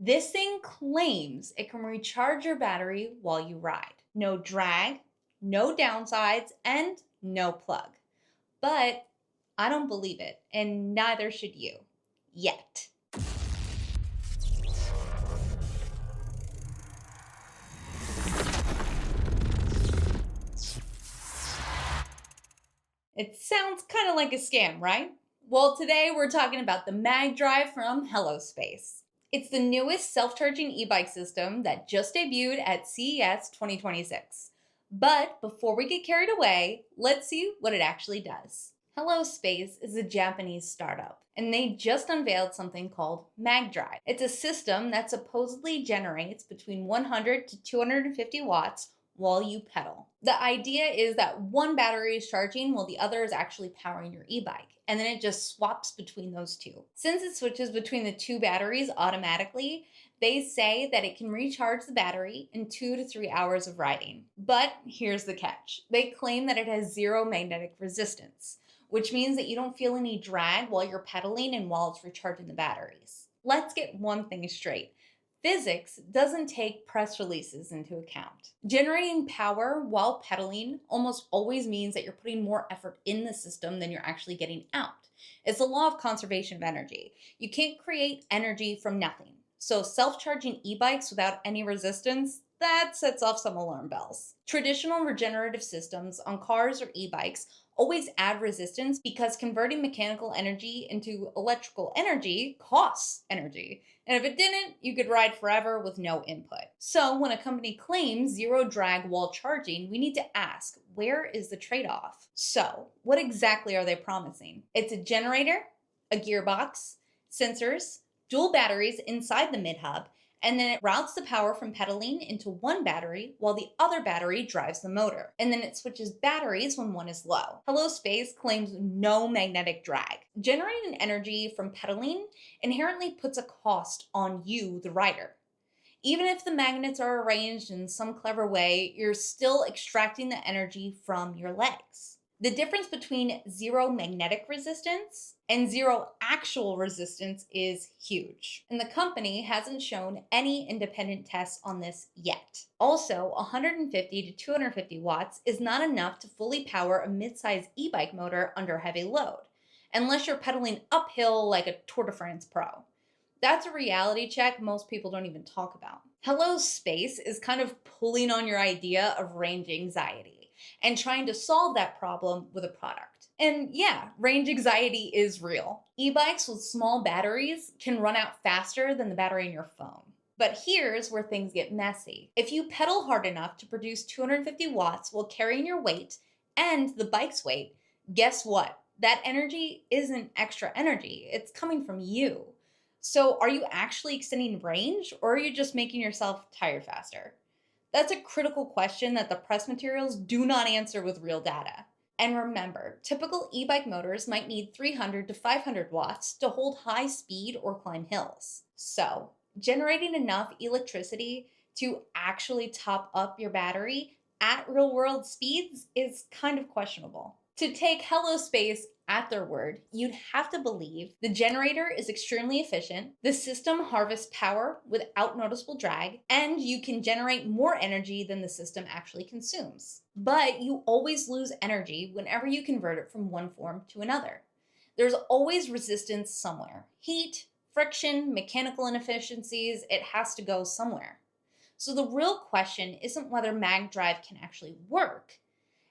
This thing claims it can recharge your battery while you ride. No drag, no downsides, and no plug. But I don't believe it, and neither should you. Yet. It sounds kind of like a scam, right? Well, today we're talking about the Magdrive from Space. It's the newest self-charging e-bike system that just debuted at CES 2026. But before we get carried away, let's see what it actually does. Space is a Japanese startup, and they just unveiled something called Magdrive. It's a system that supposedly generates between 100 to 250 watts while you pedal. The idea is that one battery is charging while the other is actually powering your e-bike, and then it just swaps between those two. Since it switches between the two batteries automatically, they say that it can recharge the battery in 2 to 3 hours of riding. But here's the catch. They claim that it has zero magnetic resistance, which means that you don't feel any drag while you're pedaling and while it's recharging the batteries. Let's get one thing straight. Physics doesn't take press releases into account. Generating power while pedaling almost always means that you're putting more effort in the system than you're actually getting out. It's the law of conservation of energy. You can't create energy from nothing. So self-charging e-bikes without any resistance, that sets off some alarm bells. Traditional regenerative systems on cars or e-bikes always add resistance because converting mechanical energy into electrical energy costs energy. And if it didn't, you could ride forever with no input. So when a company claims zero drag while charging, we need to ask, where is the trade-off? So what exactly are they promising? It's a generator, a gearbox, sensors, dual batteries inside the mid-hub, and then it routes the power from pedaling into one battery while the other battery drives the motor. And then it switches batteries when one is low. Space claims no magnetic drag. Generating energy from pedaling inherently puts a cost on you, the rider. Even if the magnets are arranged in some clever way, you're still extracting the energy from your legs. The difference between zero magnetic resistance and zero actual resistance is huge. And the company hasn't shown any independent tests on this yet. Also, 150 to 250 watts is not enough to fully power a mid-size e-bike motor under heavy load, unless you're pedaling uphill like a Tour de France pro. That's a reality check most people don't even talk about. Space is kind of pulling on your idea of range anxiety and trying to solve that problem with a product. And yeah, range anxiety is real. E-bikes with small batteries can run out faster than the battery in your phone. But here's where things get messy. If you pedal hard enough to produce 250 watts while carrying your weight and the bike's weight, guess what? That energy isn't extra energy. It's coming from you. So are you actually extending range, or are you just making yourself tired faster? That's a critical question that the press materials do not answer with real data. And remember, typical e-bike motors might need 300 to 500 watts to hold high speed or climb hills. So, generating enough electricity to actually top up your battery at real-world speeds is kind of questionable. To take Space at their word, you'd have to believe the generator is extremely efficient, the system harvests power without noticeable drag, and you can generate more energy than the system actually consumes. But you always lose energy whenever you convert it from one form to another. There's always resistance somewhere. Heat, friction, mechanical inefficiencies, it has to go somewhere. So the real question isn't whether Magdrive can actually work.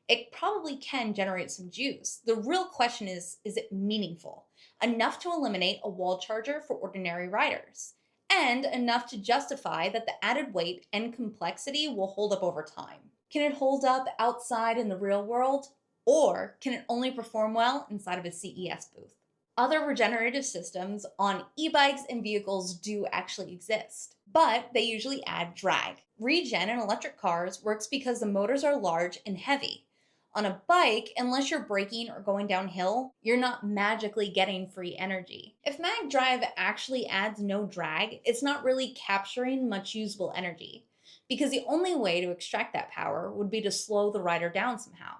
It probably can generate some juice. The real question is it meaningful? Enough to eliminate a wall charger for ordinary riders, and enough to justify that the added weight and complexity will hold up over time. Can it hold up outside in the real world? Or can it only perform well inside of a CES booth? Other regenerative systems on e-bikes and vehicles do actually exist, but they usually add drag. Regen in electric cars works because the motors are large and heavy. On a bike, unless you're braking or going downhill, you're not magically getting free energy. If Magdrive actually adds no drag, it's not really capturing much usable energy, because the only way to extract that power would be to slow the rider down somehow.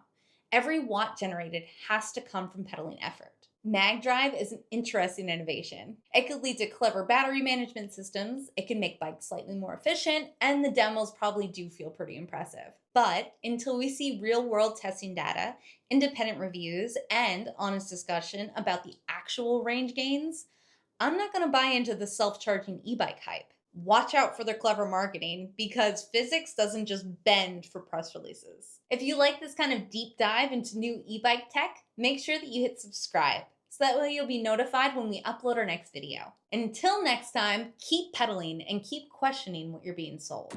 Every watt generated has to come from pedaling effort. Magdrive is an interesting innovation. It could lead to clever battery management systems, it can make bikes slightly more efficient, and the demos probably do feel pretty impressive. But until we see real world testing data, independent reviews, and honest discussion about the actual range gains, I'm not going to buy into the self charging e bike hype. Watch out for their clever marketing because physics doesn't just bend for press releases. If you like this kind of deep dive into new e bike tech, make sure that you hit subscribe so that way you'll be notified when we upload our next video. Until next time, keep pedaling and keep questioning what you're being sold.